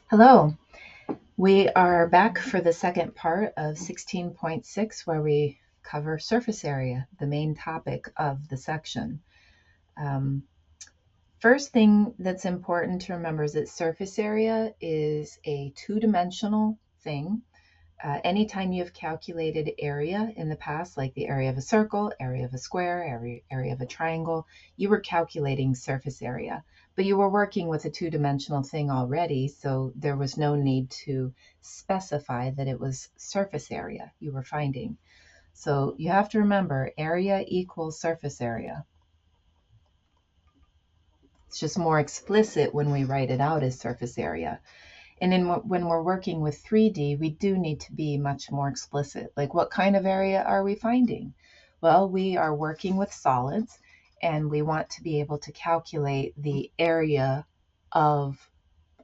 Hello, we are back for the second part of 16.6 where we cover surface area, the main topic of the section. Um, First thing that's important to remember is that surface area is a two-dimensional thing. Anytime you've calculated area in the past, like the area of a circle, area of a square, area of a triangle, you were calculating surface area. But you were working with a two-dimensional thing already, so there was no need to specify that it was surface area you were finding. So you have to remember area equals surface area. It's just more explicit when we write it out as surface area. And when we're working with 3D, we do need to be much more explicit. Like, what kind of area are we finding? Well, we are working with solids, and we want to be able to calculate the area of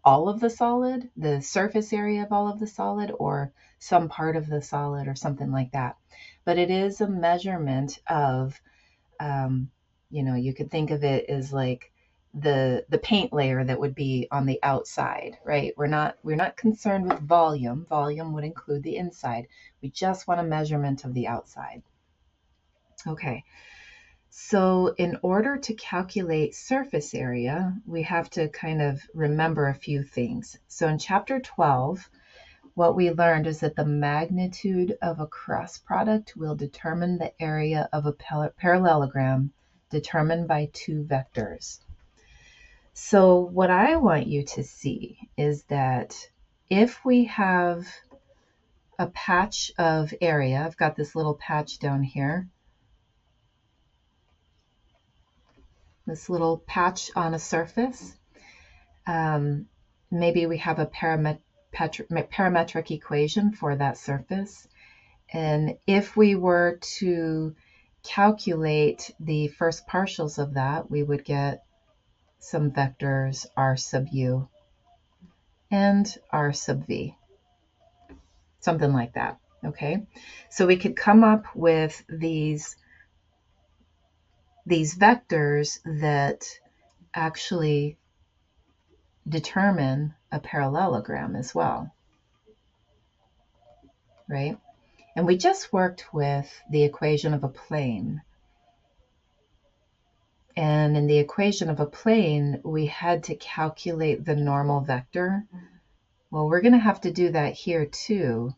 all of the solid, the surface area of all of the solid, or some part of the solid, or something like that. But it is a measurement of, you could think of it as like the paint layer that would be on the outside, right? We're not concerned with volume. Volume would include the inside. We just want a measurement of the outside. Okay. So in order to calculate surface area, we have to kind of remember a few things. So in chapter 12, what we learned is that the magnitude of a cross product will determine the area of a parallelogram determined by two vectors. So what I want you to see is that if we have a patch of area, I've got this little patch down here, this little patch on a surface. Maybe we have a parametric equation for that surface. And if we were to calculate the first partials of that, we would get some vectors r sub u and r sub v, something like that. Okay, so we could come up with these vectors that actually determine a parallelogram as well, right? And we just worked with the equation of a plane. And in the equation of a plane, we had to calculate the normal vector. Well, we're going to have to do that here too,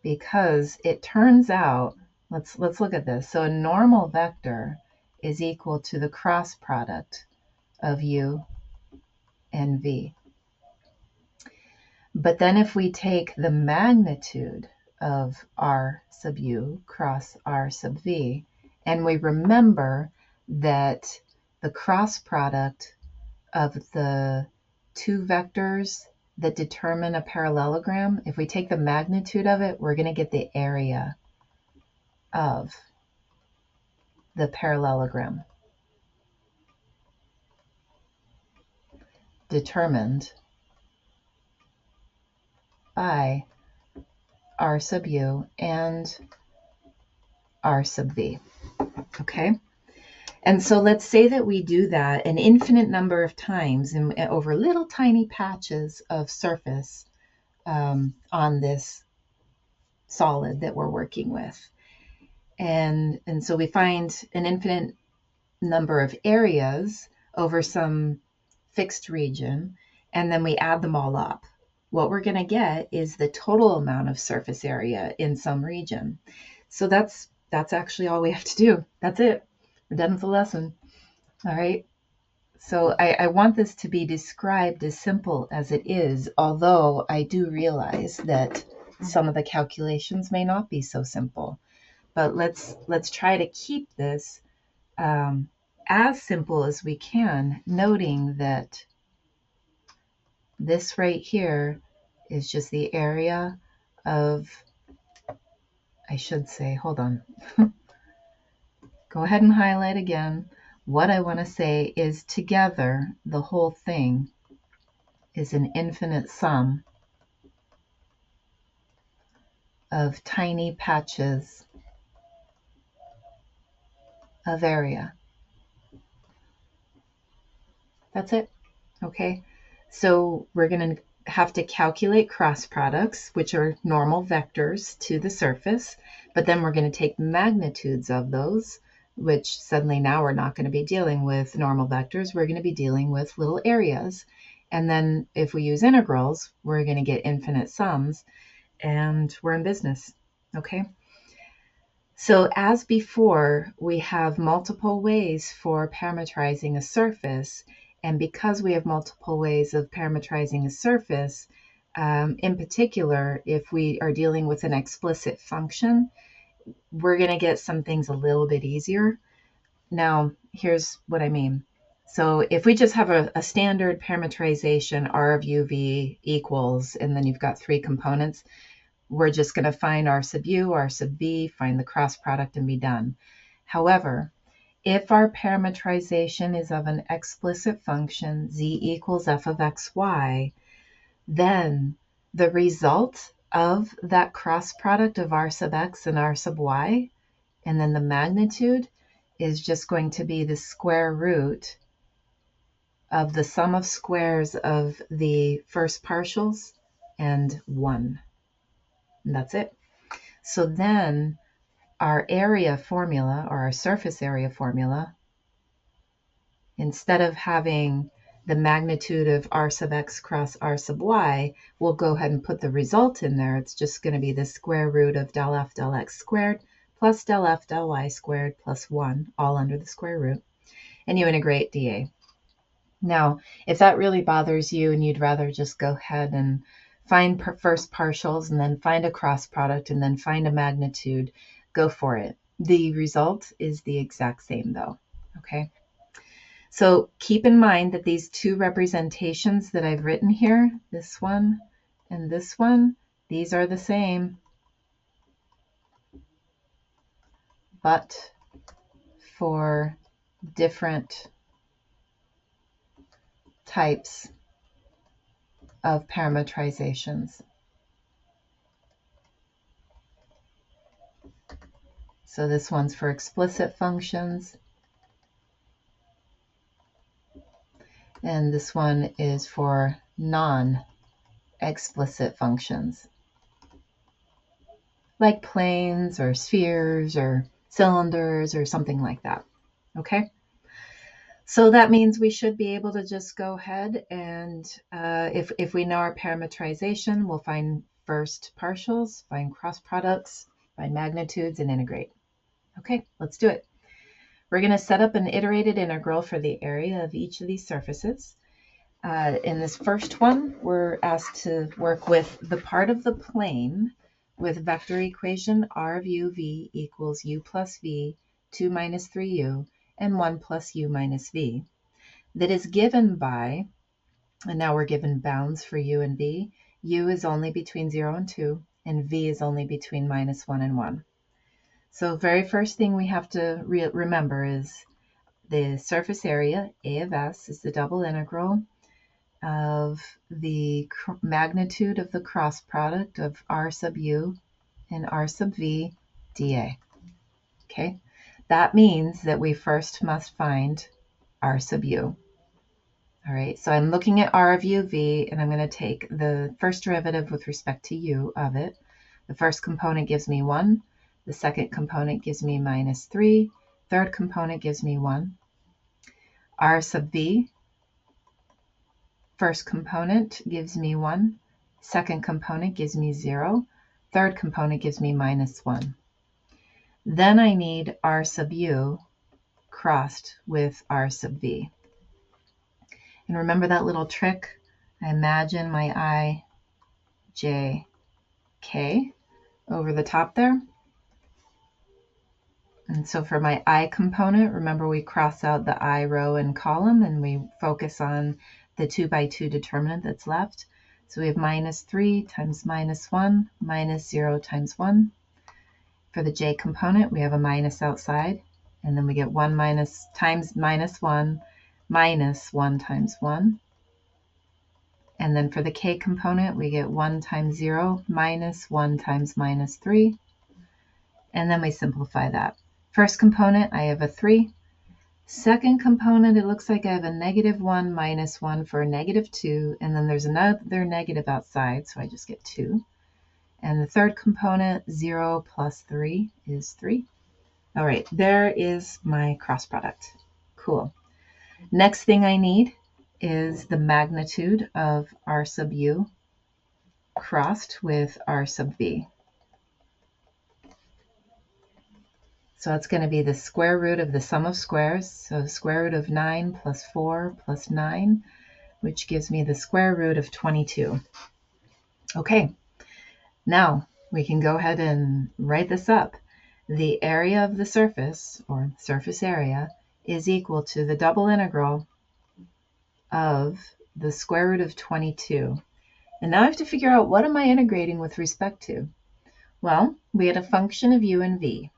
because it turns out, let's look at this. So a normal vector is equal to the cross product of u and v. But then if we take the magnitude of r sub u cross r sub v, and we remember that the cross product of the two vectors that determine a parallelogram, if we take the magnitude of it, we're going to get the area of the parallelogram determined by r sub u and r sub v. Okay? And so let's say that we do that an infinite number of times over little tiny patches of surface on this solid that we're working with. And so we find an infinite number of areas over some fixed region, and then we add them all up. What we're going to get is the total amount of surface area in some region. So that's actually all we have to do. That's it. We're done with the lesson. All right. So I want this to be described as simple as it is, although I do realize that some of the calculations may not be so simple. But let's try to keep this as simple as we can, noting that this right here is just the area of, I should say, hold on. Go ahead and highlight again. What I want to say is together, the whole thing is an infinite sum of tiny patches of area. That's it. Okay. So we're going to have to calculate cross products, which are normal vectors to the surface, but then we're going to take magnitudes of those, which suddenly now we're not going to be dealing with normal vectors. We're going to be dealing with little areas. And then if we use integrals, we're going to get infinite sums, and we're in business. Okay? So as before, we have multiple ways for parametrizing a surface. And because we have multiple ways of parametrizing a surface, in particular, if we are dealing with an explicit function, we're going to get some things a little bit easier. Now, here's what I mean. So if we just have a standard parametrization, R of uv equals, and then you've got three components, we're just going to find R sub u, R sub v, find the cross product, and be done. However, if our parametrization is of an explicit function, z equals f of xy, then the result of that cross product of R sub x and R sub y, and then the magnitude, is just going to be the square root of the sum of squares of the first partials and 1. And that's it. So then our area formula, or our surface area formula, instead of having the magnitude of R sub x cross R sub y, we'll go ahead and put the result in there. It's just going to be the square root of del f del x squared plus del f del y squared plus 1, all under the square root. And you integrate dA. Now, if that really bothers you and you'd rather just go ahead and find first partials and then find a cross product and then find a magnitude, go for it. The result is the exact same though, okay? So keep in mind that these two representations that I've written here, this one and this one, these are the same, but for different types of parametrizations. So this one's for explicit functions, and this one is for non-explicit functions, like planes or spheres or cylinders or something like that. Okay? So that means we should be able to just go ahead and if we know our parametrization, we'll find first partials, find cross products, find magnitudes, and integrate. Okay, let's do it. We're going to set up an iterated integral for the area of each of these surfaces. In this first one, we're asked to work with the part of the plane with vector equation R of uv equals u plus v, 2 minus 3u, and 1 plus u minus v, that is given by, and now we're given bounds for u and v. U is only between 0 and 2, and v is only between minus 1 and 1. So very first thing we have to remember is the surface area, A of s, is the double integral of the magnitude of the cross product of R sub u and R sub v dA. Okay? That means that we first must find R sub u. All right, so I'm looking at R of uv, and I'm going to take the first derivative with respect to u of it. The first component gives me 1. The second component gives me minus 3. Third component gives me 1. R sub v, first component gives me 1. Second component gives me 0. Third component gives me minus 1. Then I need R sub u crossed with R sub v. And remember that little trick? I imagine my I, J, K over the top there. And so for my I component, remember we cross out the I row and column and we focus on the 2 by 2 determinant that's left. So we have minus 3 times minus 1 minus 0 times 1. For the J component, we have a minus outside, and then we get 1 minus times minus 1 minus 1 times 1. And then for the K component, we get 1 times 0 minus 1 times minus 3. And then we simplify that. First component, I have a 3. Second component, it looks like I have a -1 minus 1 for a -2, and then there's another negative outside, so I just get 2. And the third component, 0 plus 3 is 3. All right, there is my cross product. Cool. Next thing I need is the magnitude of r sub u crossed with r sub v. So it's going to be the square root of the sum of squares. So the square root of 9 plus 4 plus 9, which gives me the square root of 22. Okay, now we can go ahead and write this up. The area of the surface, or surface area, is equal to the double integral of the square root of 22. And now I have to figure out, what am I integrating with respect to? Well, we had a function of u and v.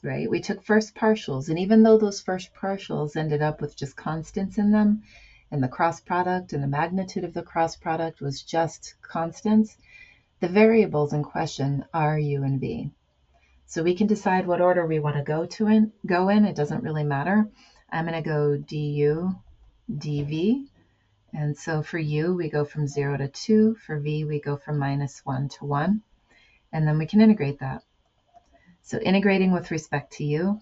Right? We took first partials, and even though those first partials ended up with just constants in them, and the cross product and the magnitude of the cross product was just constants, the variables in question are u and v. So we can decide what order we want to go in. It doesn't really matter. I'm going to go du, dv. And so for u, we go from 0 to 2. For v, we go from -1 to 1. And then we can integrate that. So integrating with respect to u,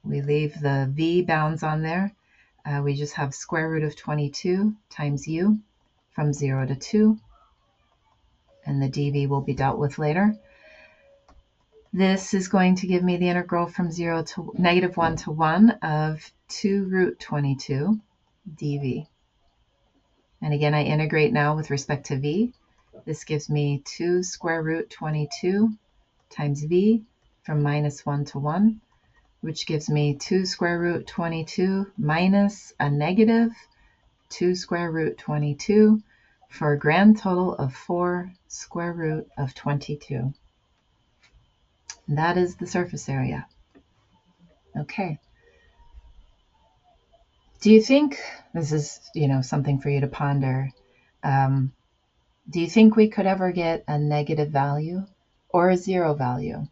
we leave the v bounds on there. We just have square root of 22 times u from 0 to 2. And the dv will be dealt with later. This is going to give me the integral from -1 to 1 of 2 root 22 dv. And again, I integrate now with respect to v. This gives me 2 square root 22 times v from -1 to 1, which gives me 2 square root 22 minus a negative 2 square root 22 for a grand total of 4 square root of 22. And that is the surface area. Okay. Do you think, this is, something for you to ponder, do you think we could ever get a negative value or a 0 value?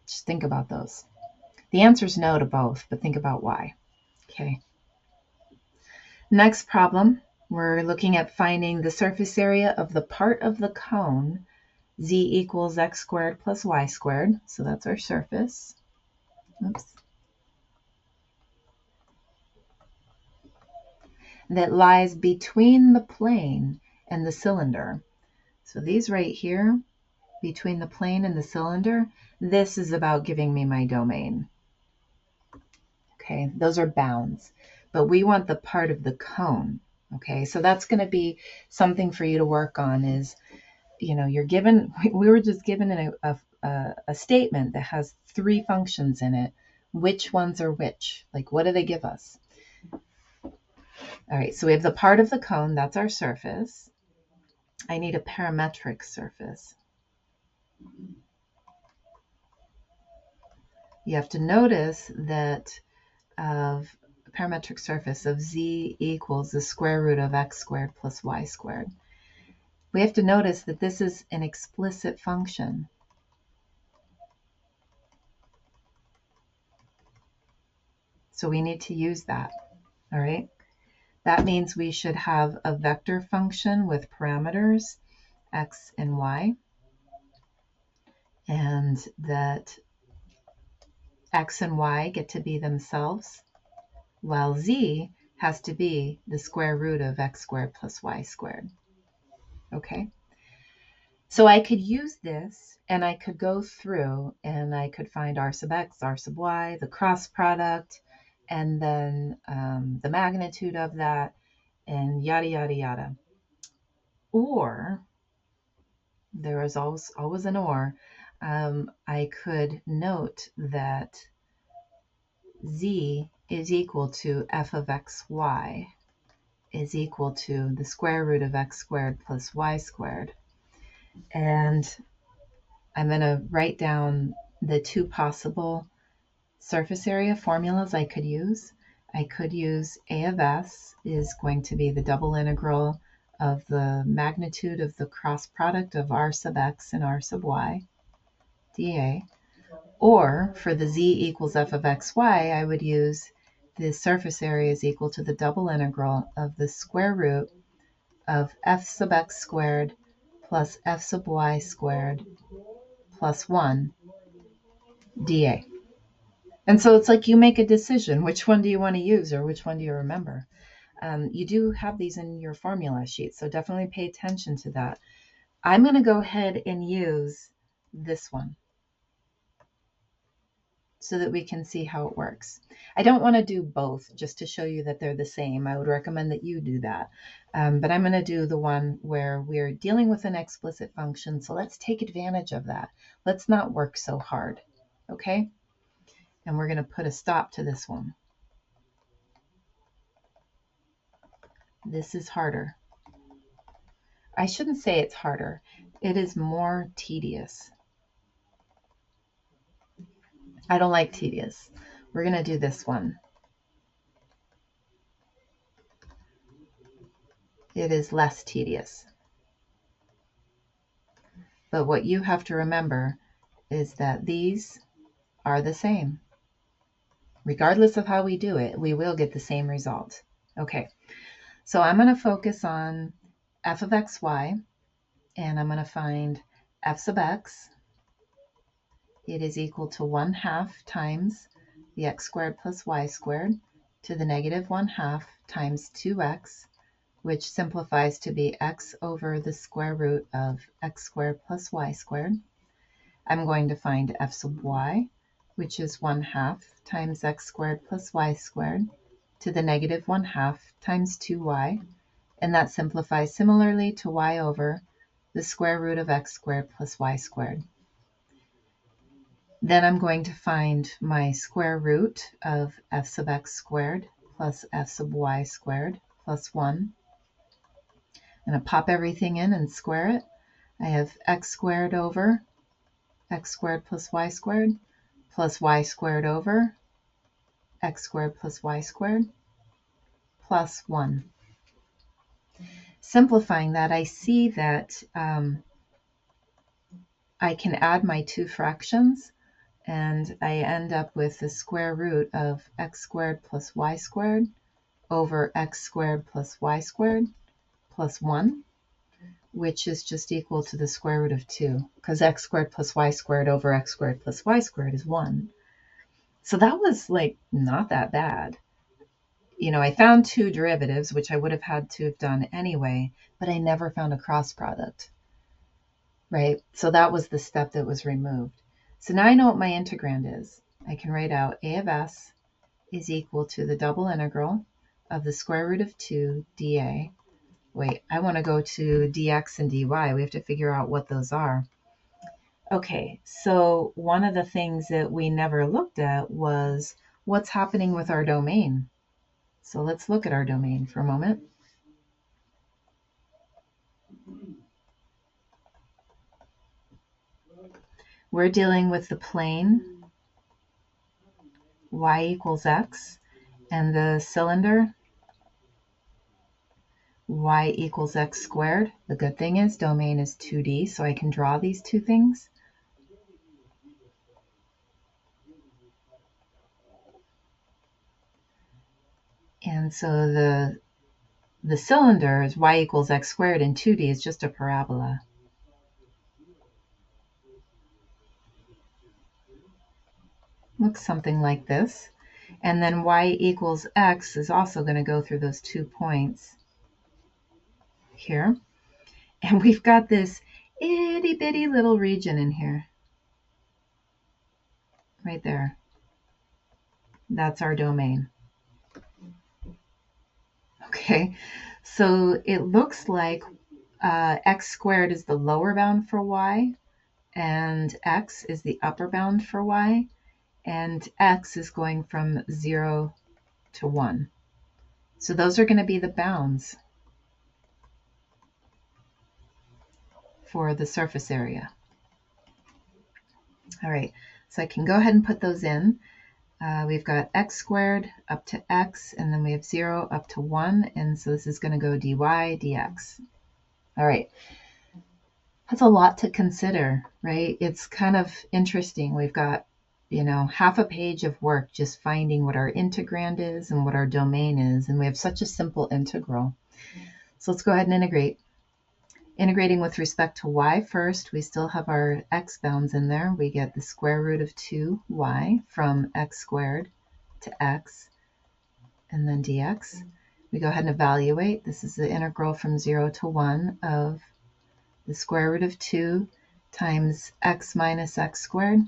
Just think about those. The answer is no to both, but think about why. Okay. Next problem, we're looking at finding the surface area of the part of the cone z equals x squared plus y squared. So that's our surface. Oops. That lies between the plane and the cylinder. So these right here, between the plane and the cylinder, this is about giving me my domain. Okay, those are bounds, but we want the part of the cone. Okay, so that's going to be something for you to work on. Is, you're given, we were just given a statement that has 3 functions in it. Which ones are which? Like, what do they give us? All right, so we have the part of the cone, that's our surface. I need a parametric surface. You have to notice that of a parametric surface of z equals the square root of x squared plus y squared. We have to notice that this is an explicit function. So we need to use that, all right? That means we should have a vector function with parameters x and y, and that x and y get to be themselves, while z has to be the square root of x squared plus y squared. Okay? So I could use this, and I could go through, and I could find r sub x, r sub y, the cross product, and then the magnitude of that, and yada, yada, yada. Or, there is always an or, I could note that z is equal to f of xy is equal to the square root of x squared plus y squared. And I'm going to write down the 2 possible surface area formulas I could use. I could use a of s is going to be the double integral of the magnitude of the cross product of r sub x and r sub y, dA. Or for the z equals f of xy, I would use the surface area is equal to the double integral of the square root of f sub x squared plus f sub y squared plus 1 dA. And so it's like you make a decision. Which one do you want to use or which one do you remember? You do have these in your formula sheet, so definitely pay attention to that. I'm going to go ahead and use this one so that we can see how it works. I don't want to do both just to show you that they're the same. I would recommend that you do that. But I'm going to do the one where we're dealing with an explicit function, so let's take advantage of that. Let's not work so hard, okay? And we're going to put a stop to this one. This is harder. I shouldn't say it's harder. It is more tedious. I don't like tedious. We're going to do this one. It is less tedious. But what you have to remember is that these are the same. Regardless of how we do it, we will get the same result. Okay, so I'm going to focus on f of xy, and I'm going to find f sub x. It is equal to 1/2 times the x squared plus y squared to the negative 1/2 times 2x, which simplifies to be x over the square root of x squared plus y squared. I'm going to find f sub y, which is 1/2 times x squared plus y squared to the negative 1/2 times 2y, and that simplifies similarly to y over the square root of x squared plus y squared. Then I'm going to find my square root of f sub x squared plus f sub y squared plus 1. I'm going to pop everything in and square it. I have x squared over x squared plus y squared plus y squared over x squared plus y squared plus 1. Simplifying that, I see that I can add my two fractions, and I end up with the square root of x squared plus y squared over x squared plus y squared plus 1, which is just equal to the square root of 2, because x squared plus y squared over x squared plus y squared is 1. So that was like not that bad. You know, I found two derivatives, which I would have had to have done anyway, but I never found a cross product, right? So that was the step that was removed. So now I know what my integrand is. I can write out a of s is equal to the double integral of the square root of 2 dA. Wait, I want to go to dx and dy. We have to figure out what those are. Okay, so one of the things that we never looked at was what's happening with our domain. So let's look at our domain for a moment. We're dealing with the plane y equals x and the cylinder y equals x squared. The good thing is domain is 2D, so I can draw these two things. And so the cylinder is y equals x squared in 2D is just a parabola. Looks something like this. And then y equals x is also going to go through those 2 points here. And we've got this itty bitty little region in here. Right there. That's our domain. Okay, so it looks like x squared is the lower bound for y, and x is the upper bound for y, and x is going from 0 to 1. So those are going to be the bounds for the surface area. All right, so I can go ahead and put those in. We've got x squared up to x, and then we have 0 up to 1, and so this is going to go dy dx. All right, that's a lot to consider, right? It's kind of interesting. We've got half a page of work just finding what our integrand is and what our domain is, and we have such a simple integral. So let's go ahead and integrate. Integrating with respect to y first, we still have our x bounds in there. We get the square root of 2y from x squared to x, and then dx. We go ahead and evaluate. This is the integral from 0 to 1 of the square root of 2 times x minus x squared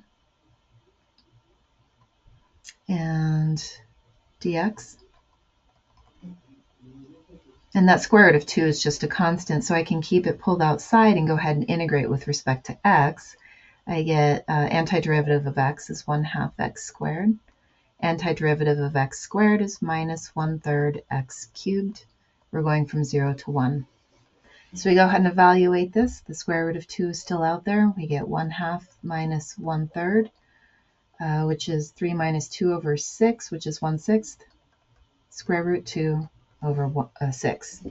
and dx. And that square root of 2 is just a constant, so I can keep it pulled outside and go ahead and integrate with respect to x. I get antiderivative of x is 1/2 x squared. Antiderivative of x squared is minus 1/3 x cubed. We're going from 0 to 1. So we go ahead and evaluate this. The square root of 2 is still out there. We get 1/2 minus 1/3, which is 3 minus 2 over 6, which is 1/6. Square root 2 over 6.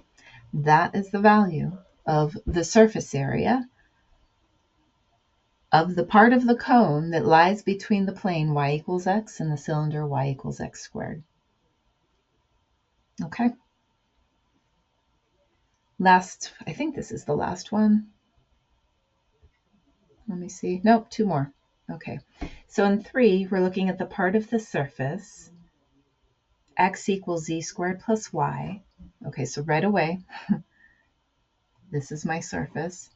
That is the value of the surface area of the part of the cone that lies between the plane y equals x and the cylinder y equals x squared. Okay. Last, I think this is the last one. Let me see. Nope, 2 more. Okay. So in 3, we're looking at the part of the surface x equals z squared plus y. Okay, so right away, this is my surface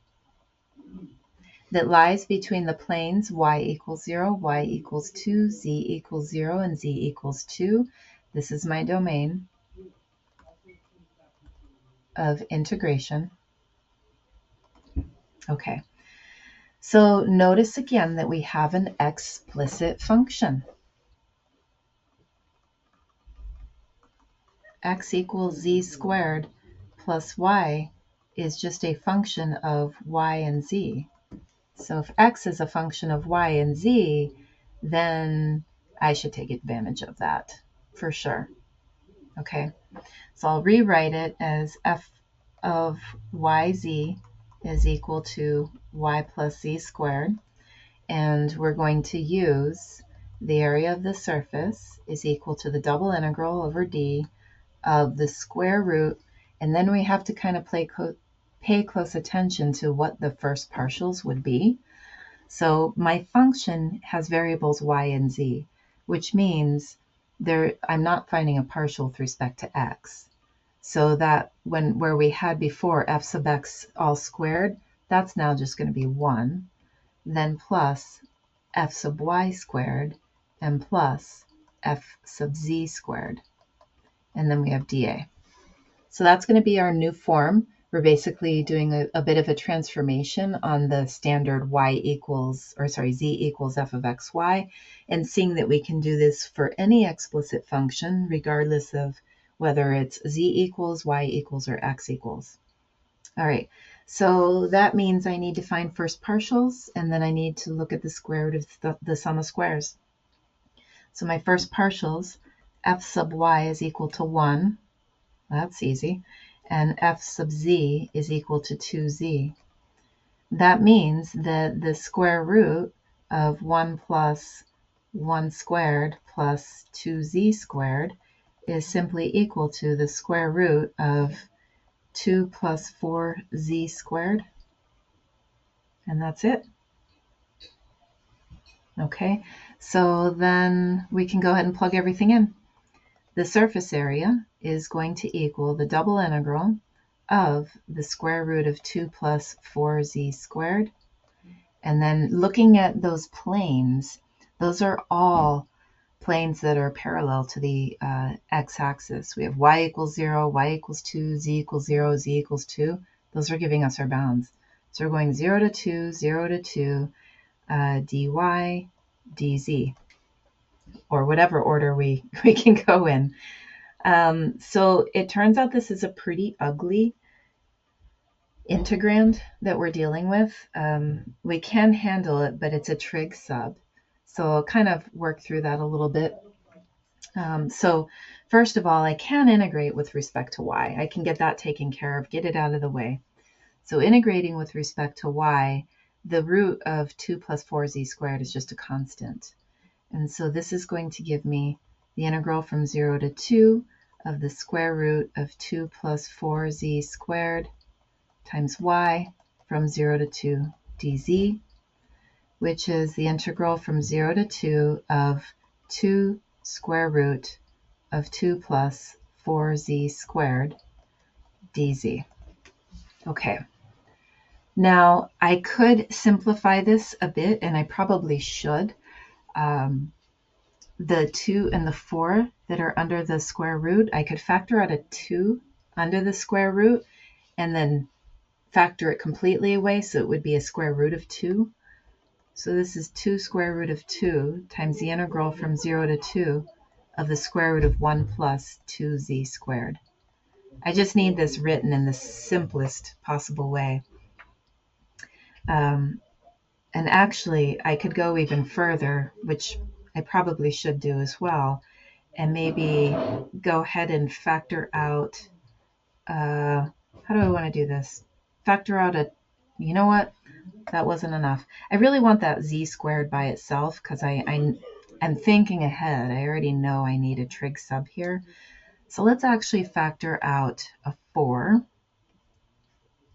that lies between the planes y equals 0, y equals 2, z equals 0, and z equals 2. This is my domain of integration. Okay, so notice again that we have an explicit function. X equals z squared plus y is just a function of y and z. So if x is a function of y and z, then I should take advantage of that for sure. Okay, so I'll rewrite it as f of yz is equal to y plus z squared, and we're going to use the area of the surface is equal to the double integral over d of the square root, and then we have to kind of pay close attention to what the first partials would be. So my function has variables y and z, which means I'm not finding a partial with respect to x. So that where we had before f sub x all squared, that's now just going to be 1, then plus f sub y squared, and plus f sub z squared. And then we have dA. So that's going to be our new form. We're basically doing a bit of a transformation on the standard z equals f of xy, and seeing that we can do this for any explicit function, regardless of whether it's z equals, y equals, or x equals. All right, so that means I need to find first partials, and then I need to look at the square root of the sum of squares. So my first partials, f sub y is equal to 1. That's easy. And f sub z is equal to 2z. That means that the square root of 1 plus 1 squared plus 2z squared is simply equal to the square root of 2 plus 4z squared. And that's it. Okay, so then we can go ahead and plug everything in. The surface area is going to equal the double integral of the square root of 2 plus 4z squared. And then looking at those planes, those are all planes that are parallel to the x-axis. We have y equals 0, y equals 2, z equals 0, z equals 2. Those are giving us our bounds. So we're going 0 to 2, 0 to 2, dy, dz, or whatever order we can go in. So it turns out this is a pretty ugly integrand that we're dealing with. We can handle it, but it's a trig sub. So I'll kind of work through that a little bit. So first of all, I can integrate with respect to y. I can get that taken care of, get it out of the way. So integrating with respect to y, the root of 2 plus 4z squared is just a constant. And so this is going to give me the integral from 0 to 2 of the square root of 2 plus 4z squared times y from 0 to 2 dz, which is the integral from 0 to 2 of 2 square root of 2 plus 4z squared dz. Okay. Now, I could simplify this a bit, and I probably should. The 2 and the 4 that are under the square root, I could factor out a 2 under the square root and then factor it completely away, so it would be a square root of 2. So this is 2 square root of 2 times the integral from 0 to 2 of the square root of 1 plus 2z squared. I just need this written in the simplest possible way. And actually, I could go even further, which I probably should do as well, and maybe go ahead and factor out, how do I want to do this? Factor out you know what? That wasn't enough. I really want that z squared by itself because I'm thinking ahead. I already know I need a trig sub here. So let's actually factor out a 4.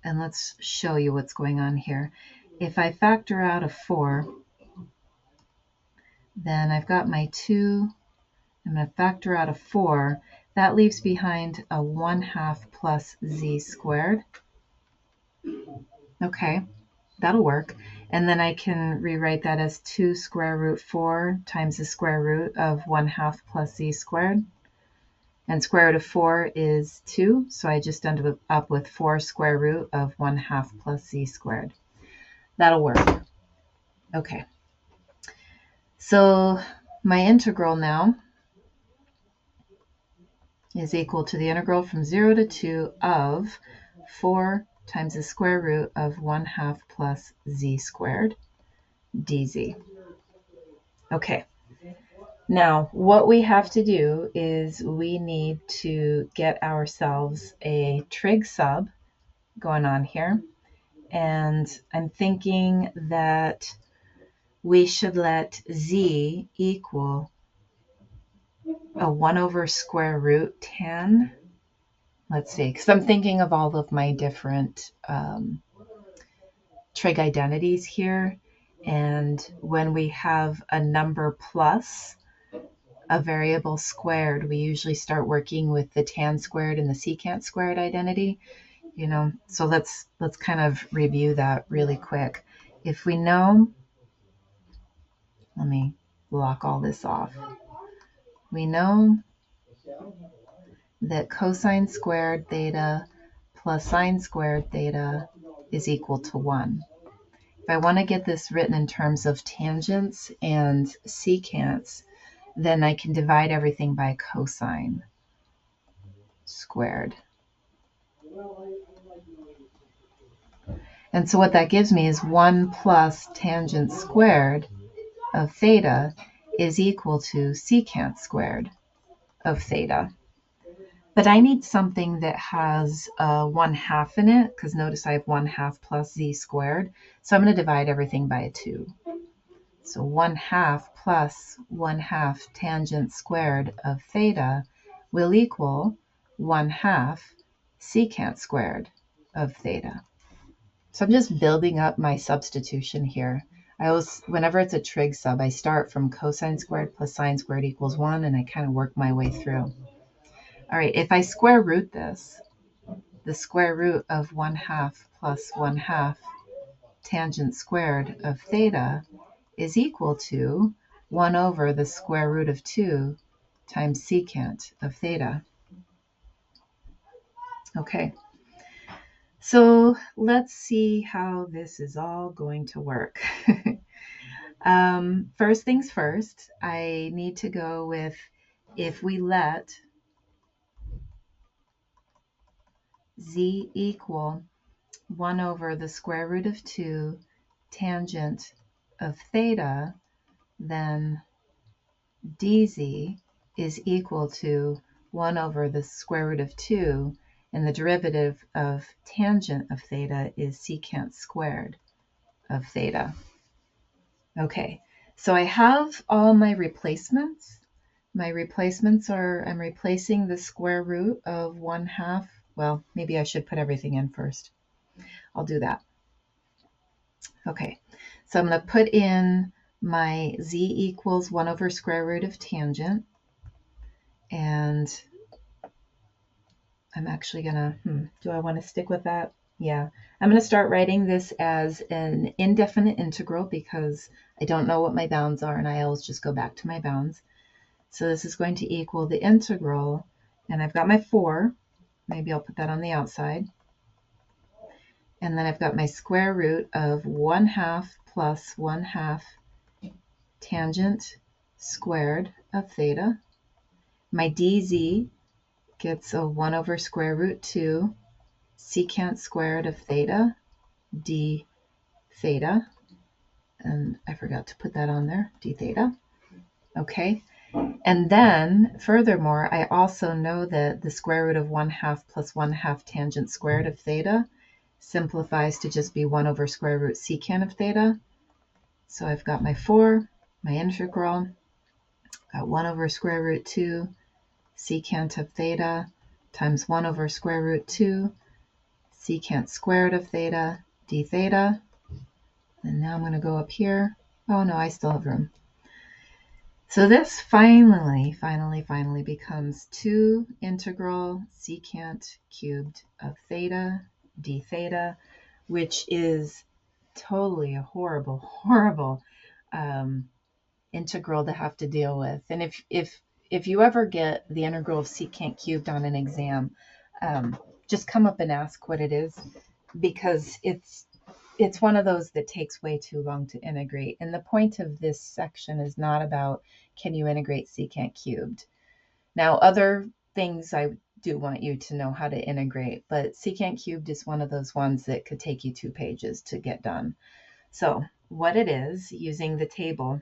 And let's show you what's going on here. If I factor out a 4, then I've got my 2. I'm going to factor out a 4. That leaves behind a 1/2 plus z squared. Okay, that'll work. And then I can rewrite that as 2 square root 4 times the square root of 1/2 plus z squared. And square root of 4 is 2, so I just end up with 4 square root of 1/2 plus z squared. That'll work. Okay. So my integral now is equal to the integral from 0 to 2 of 4 times the square root of 1/2 plus z squared dz. Okay. Now, what we have to do is we need to get ourselves a trig sub going on here. And I'm thinking that we should let z equal a 1 over square root tan. Let's see, because I'm thinking of all of my different trig identities here. And when we have a number plus a variable squared, we usually start working with the tan squared and the secant squared identity. So let's kind of review that really quick. If we know, let me block all this off. We know that cosine squared theta plus sine squared theta is equal to 1. If I want to get this written in terms of tangents and secants, then I can divide everything by cosine squared. And so what that gives me is 1 plus tangent squared of theta is equal to secant squared of theta. But I need something that has 1/2 in it, because notice I have 1/2 plus z squared. So I'm going to divide everything by a 2. So 1/2 plus 1/2 tangent squared of theta will equal 1/2 secant squared of theta. So I'm just building up my substitution here. I always, whenever it's a trig sub, I start from cosine squared plus sine squared equals 1, and I kind of work my way through. All right, if I square root this, the square root of 1/2 plus 1/2 tangent squared of theta is equal to 1 over the square root of 2 times secant of theta. Okay, so let's see how this is all going to work. First things first, I need to go with, if we let z equal 1 over the square root of 2 tangent of theta, then dz is equal to 1 over the square root of 2, and the derivative of tangent of theta is secant squared of theta. Okay, So I have all my replacements. My replacements are, I'm replacing the square root of 1/2. Well, maybe I should put everything in first. I'll do that. Okay, so I'm going to put in my z equals 1 over square root of tangent. And I'm actually going to, do I want to stick with that? Yeah, I'm going to start writing this as an indefinite integral because I don't know what my bounds are, and I always just go back to my bounds. So this is going to equal the integral, and I've got my 4. Maybe I'll put that on the outside. And then I've got my square root of 1/2 plus 1/2 tangent squared of theta. My dz gets a 1 over square root 2 secant squared of theta d theta. And I forgot to put that on there, d theta. Okay. And then, furthermore, I also know that the square root of 1/2 plus 1/2 tangent squared of theta simplifies to just be 1 over square root secant of theta. So I've got my 4, my integral, got 1 over square root 2 secant of theta times 1 over square root 2 secant squared of theta d theta. And now I'm going to go up here. Oh no, I still have room. So this finally becomes 2 integral secant cubed of theta d theta, which is totally a horrible integral to have to deal with. And if you ever get the integral of secant cubed on an exam, just come up and ask what it is, because it's one of those that takes way too long to integrate. And the point of this section is not about can you integrate secant cubed. Now, other things I do want you to know how to integrate, but secant cubed is one of those ones that could take you 2 pages to get done. So what it is, using the table,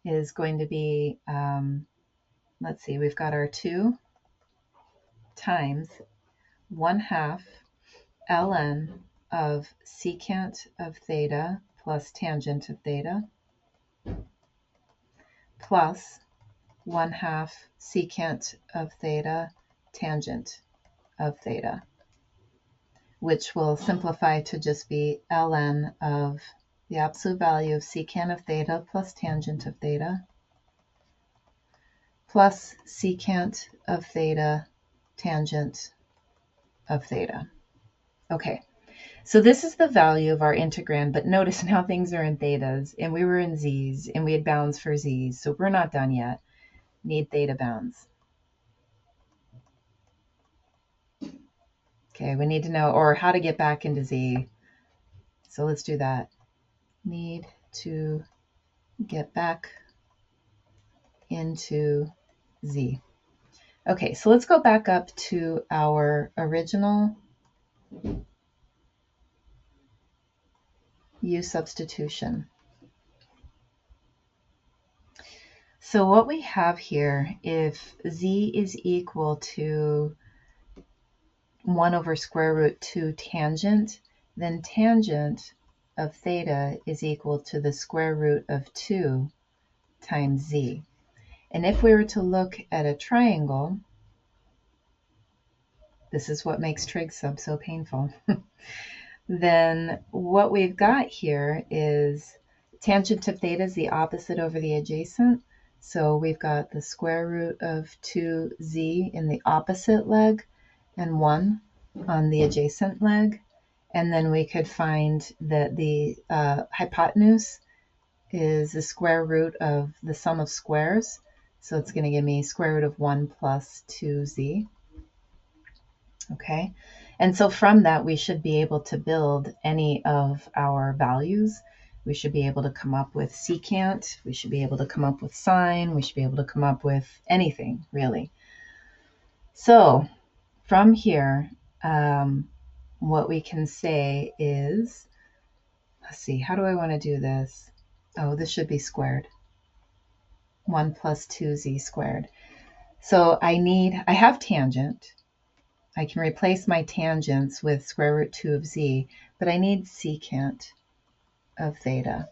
is going to be, let's see, we've got our 2 times 1/2 ln of secant of theta plus tangent of theta plus 1/2 secant of theta tangent of theta, which will simplify to just be ln of the absolute value of secant of theta plus tangent of theta plus secant of theta tangent of theta. Okay, so this is the value of our integrand, but notice now things are in thetas, and we were in z's, and we had bounds for z's, so we're not done yet. Need theta bounds. Okay, we need to know, or how to get back into z. So let's do that. Need to get back into z. Okay, so let's go back up to our original u substitution. So what we have here, if z is equal to 1 over square root 2 tangent, then tangent of theta is equal to the square root of 2 times z. And if we were to look at a triangle, this is what makes trig sub so painful, then what we've got here is tangent of theta is the opposite over the adjacent. So we've got the square root of 2z in the opposite leg and 1 on the adjacent leg. And then we could find that the hypotenuse is the square root of the sum of squares. So it's going to give me square root of 1 plus 2z. Okay, and so from that we should be able to build any of our values. We should be able to come up with secant, we should be able to come up with sine, we should be able to come up with anything, really. So from here, what we can say is, let's see, how do I want to do this? Oh, this should be squared. 1 plus 2z squared. So I have tangent. I can replace my tangents with square root 2 of z, but I need secant of theta.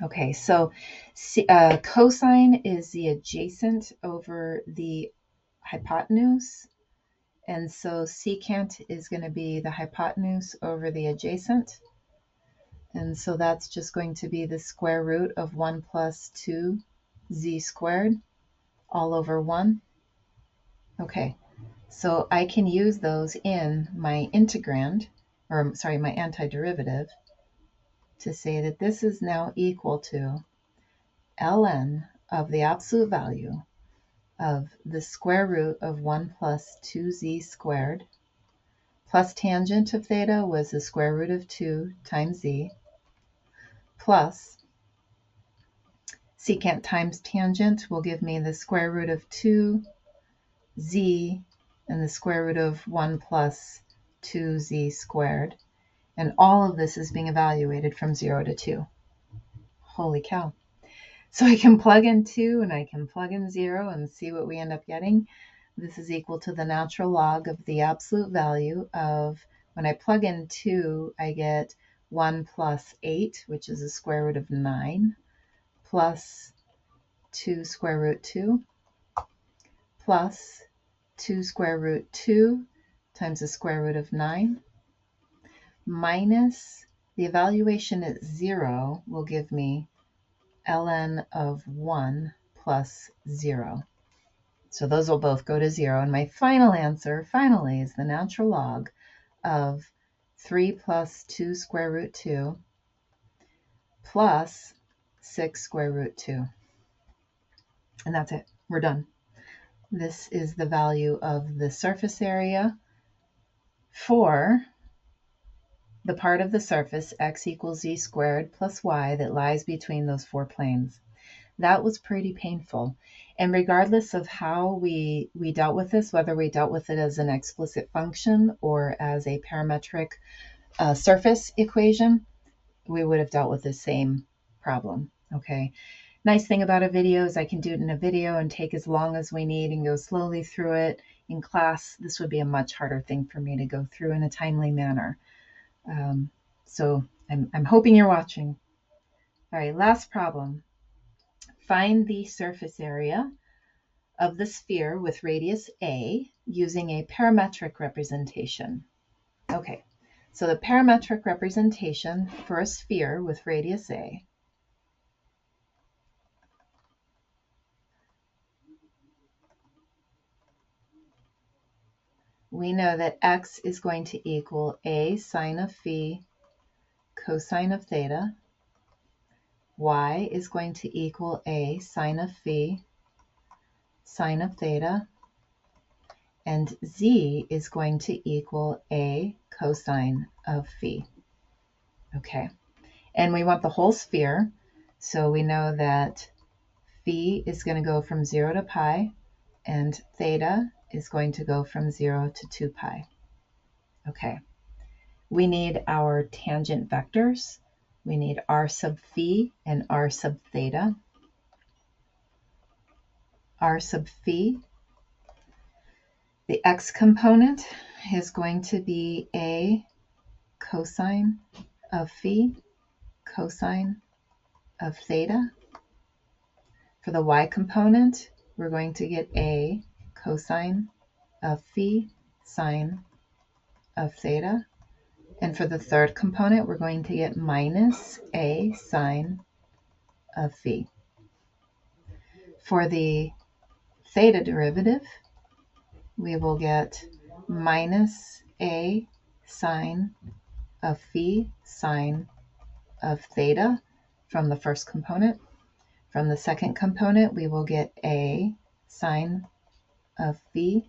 Okay, so cosine is the adjacent over the hypotenuse. And so secant is going to be the hypotenuse over the adjacent. And so that's just going to be the square root of 1 plus 2z squared all over 1. Okay, so I can use those in my integrand, or sorry, my antiderivative, to say that this is now equal to ln of the absolute value of the square root of 1 plus 2z squared plus tangent of theta was the square root of 2 times z plus secant times tangent will give me the square root of 2z and the square root of 1 plus 2z squared. And all of this is being evaluated from 0 to 2. Holy cow. So I can plug in 2 and I can plug in 0 and see what we end up getting. This is equal to the natural log of the absolute value of, when I plug in 2, I get 1 plus 8, which is the square root of 9, plus 2 square root 2, plus 2 square root 2 times the square root of 9, minus the evaluation at 0 will give me ln of 1 plus 0. So those will both go to 0. And my final answer, finally, is the natural log of 3 plus 2 square root 2 plus 6 square root 2. And that's it. We're done. This is the value of the surface area for the part of the surface x equals z squared plus y that lies between those 4 planes. That was pretty painful. And regardless of how we dealt with this, whether we dealt with it as an explicit function or as a parametric surface equation, we would have dealt with the same problem. Okay. Nice thing about a video is I can do it in a video and take as long as we need and go slowly through it. In class, this would be a much harder thing for me to go through in a timely manner. So I'm hoping you're watching. All right, last problem. Find the surface area of the sphere with radius a using a parametric representation. Okay, so the parametric representation for a sphere with radius a we know that x is going to equal a sine of phi cosine of theta, y is going to equal a sine of phi sine of theta, and z is going to equal a cosine of phi. Okay, and we want the whole sphere, so we know that phi is going to go from 0 to pi, and theta is going to go from 0 to 2 pi. Okay, we need our tangent vectors. We need r sub phi and r sub theta. R sub phi, the x component is going to be a cosine of phi cosine of theta. For the y component, we're going to get a cosine of phi sine of theta. And for the third component, we're going to get minus a sine of phi. For the theta derivative, we will get minus a sine of phi sine of theta from the first component. From the second component, we will get a sine of phi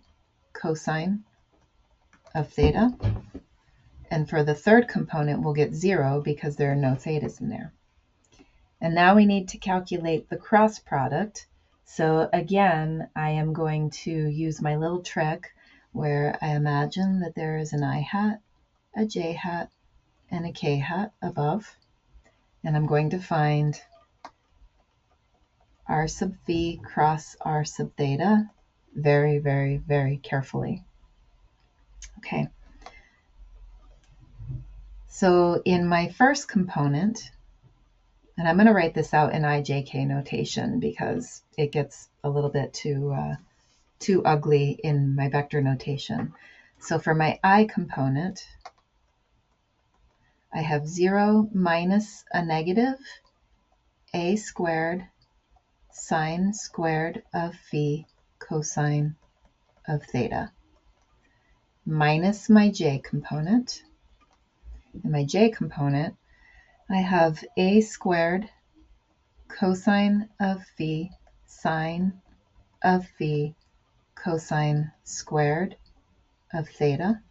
cosine of theta. And for the third component, we'll get 0 because there are no thetas in there. And now we need to calculate the cross product. So again, I am going to use my little trick where I imagine that there is an I hat, a j hat, and a k hat above. And I'm going to find r sub phi cross r sub theta very, very, very carefully. Okay. So in my first component, And I'm going to write this out in IJK notation because it gets a little bit too ugly in my vector notation. So for my I component, I have 0 minus a negative a squared sine squared of phi cosine of theta minus my j component. In my j component, I have a squared cosine of phi sine of phi cosine squared of theta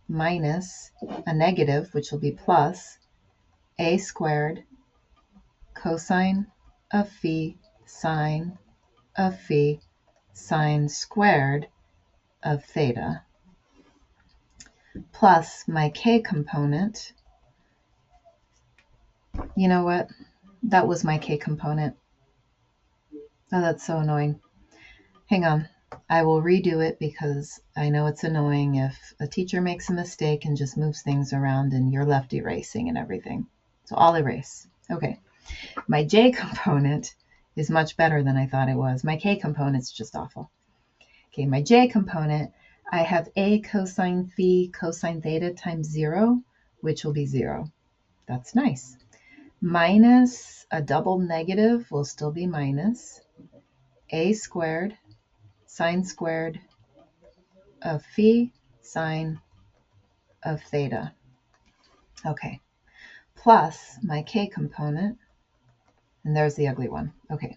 minus a negative, which will be plus a squared cosine of phi sine of phi sine squared of theta plus my k component. You know what? That was my k component. Oh, that's so annoying. Hang on. I will redo it because I know it's annoying if a teacher makes a mistake and just moves things around and you're left erasing and everything. So I'll erase. Okay. My j component is much better than I thought it was. My k component's just awful. Okay, my j component, I have a cosine phi cosine theta times 0, which will be 0. That's nice. Minus a double negative will still be minus a squared sine squared of phi sine of theta. Okay, plus my k component, and there's the ugly one. Okay,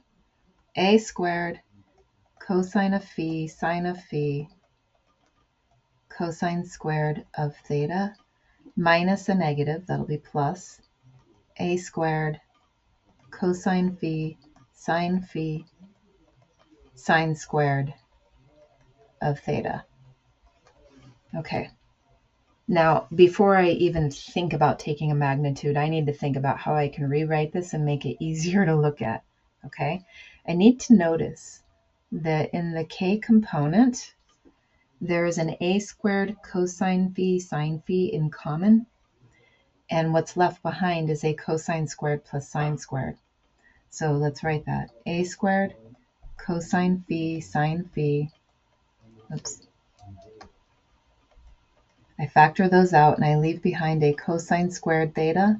a squared cosine of phi sine of phi cosine squared of theta minus a negative, that'll be plus a squared cosine phi sine squared of theta. Okay. Now, before I even think about taking a magnitude, I need to think about how I can rewrite this and make it easier to look at. Okay? I need to notice that in the k component, there is an a squared cosine phi sine phi in common, and what's left behind is a cosine squared plus sine squared. So let's write that. A squared cosine phi sine phi. Oops. I factor those out and I leave behind a cosine squared theta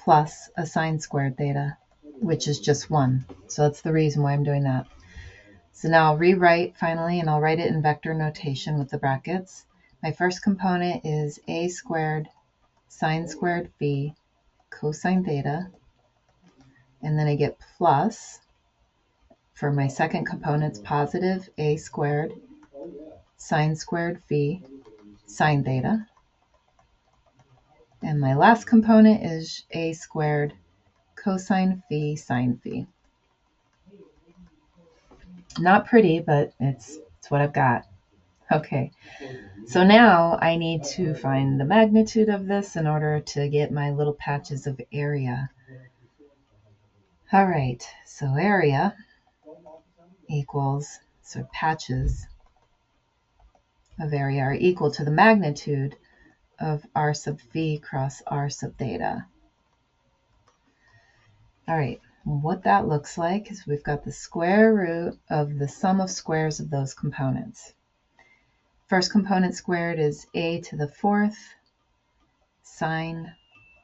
plus a sine squared theta, which is just 1. So that's the reason why I'm doing that. So now I'll rewrite finally, and I'll write it in vector notation with the brackets. My first component is a squared sine squared phi cosine theta, and then I get plus, for my second component, it's positive a squared sine squared phi sine theta. And my last component is a squared cosine phi sine phi. Not pretty, but it's what I've got. Okay, so now I need to find the magnitude of this in order to get my little patches of area. All right, so area equals, so patches of area are equal to the magnitude of r sub phi cross r sub theta. All right, what that looks like is we've got the square root of the sum of squares of those components. First component squared is a to the 4th sine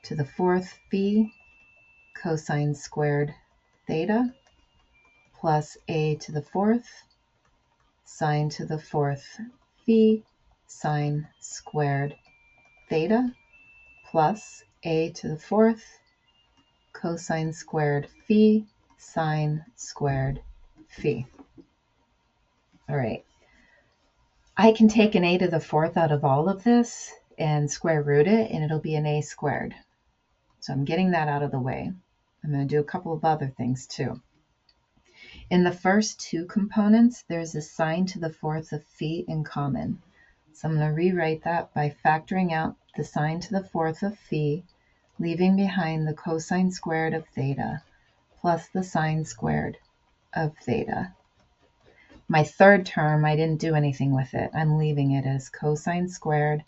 to the 4th phi cosine squared theta plus a to the 4th sine to the 4th phi sine squared theta plus a to the 4th cosine squared phi sine squared phi. All right. I can take an a to the 4th out of all of this and square root it, and it'll be an a squared. So I'm getting that out of the way. I'm going to do a couple of other things too. In the first two components, there's a sine to the 4th of phi in common. So I'm going to rewrite that by factoring out the sine to the 4th of phi, leaving behind the cosine squared of theta plus the sine squared of theta. My third term, I didn't do anything with it. I'm leaving it as cosine squared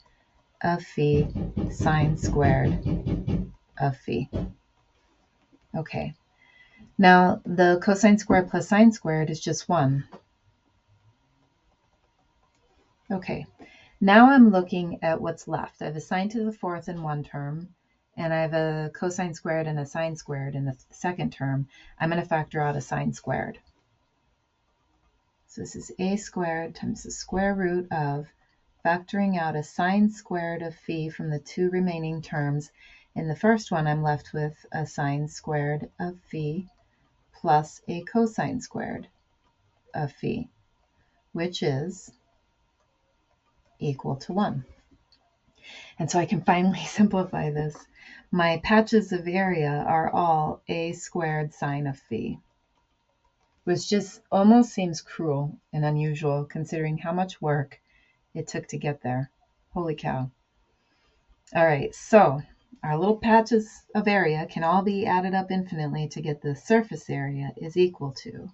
of phi sine squared of phi. Okay. Now, the cosine squared plus sine squared is just 1. Okay. Now I'm looking at what's left. I have a sine to the fourth in one term, and I have a cosine squared and a sine squared in the second term. I'm going to factor out a sine squared. So this is a squared times the square root of factoring out a sine squared of phi from the two remaining terms. In the first one, I'm left with a sine squared of phi plus a cosine squared of phi, which is equal to 1. And so I can finally simplify this. My patches of area are all a squared sine of phi, which just almost seems cruel and unusual considering how much work it took to get there. Holy cow. All right, so our little patches of area can all be added up infinitely to get the surface area is equal to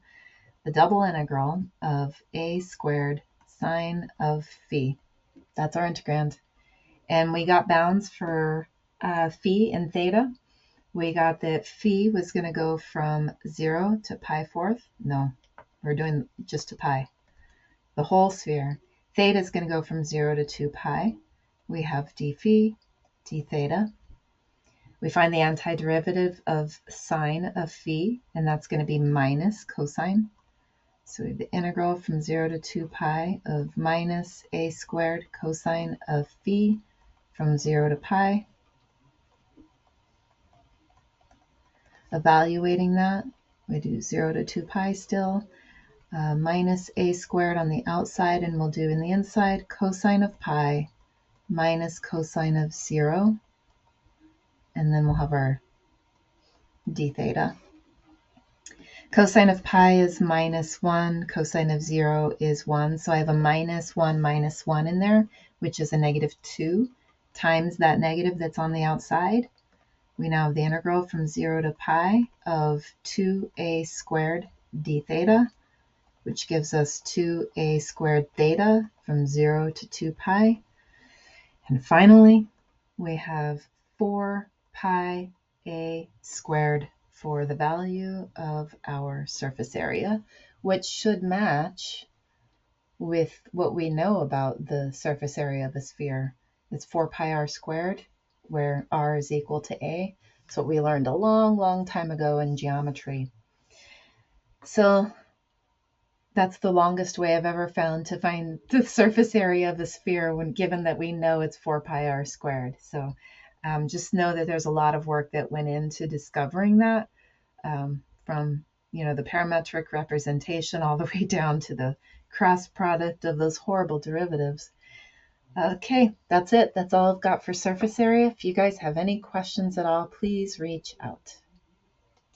the double integral of a squared sine of phi. That's our integrand. And we got bounds for phi and theta. We got that phi was going to go from 0 to pi fourth. No, we're doing just to pi. The whole sphere. Theta is going to go from 0 to 2 pi. We have d phi, d theta. We find the antiderivative of sine of phi, and that's going to be minus cosine. So we have the integral from 0 to 2 pi of minus a squared cosine of phi from 0 to pi. Evaluating that, we do 0 to 2 pi still, minus a squared on the outside, and we'll do in the inside cosine of pi minus cosine of 0, and then we'll have our d theta. Cosine of pi is minus 1, cosine of 0 is 1, so I have a minus 1 in there, which is a negative 2, times that negative that's on the outside. We now have the integral from 0 to pi of 2a squared d theta, which gives us 2a squared theta from 0 to 2 pi. And finally, we have 4 pi a squared for the value of our surface area, which should match with what we know about the surface area of a sphere. It's 4 pi r squared, where r is equal to a. It's what we learned a long, long time ago in geometry. So that's the longest way I've ever found to find the surface area of a sphere, when given that we know it's 4 pi r squared. So just know that there's a lot of work that went into discovering that, from the parametric representation all the way down to the cross product of those horrible derivatives. Okay, that's it. That's all I've got for surface area. If you guys have any questions at all, please reach out.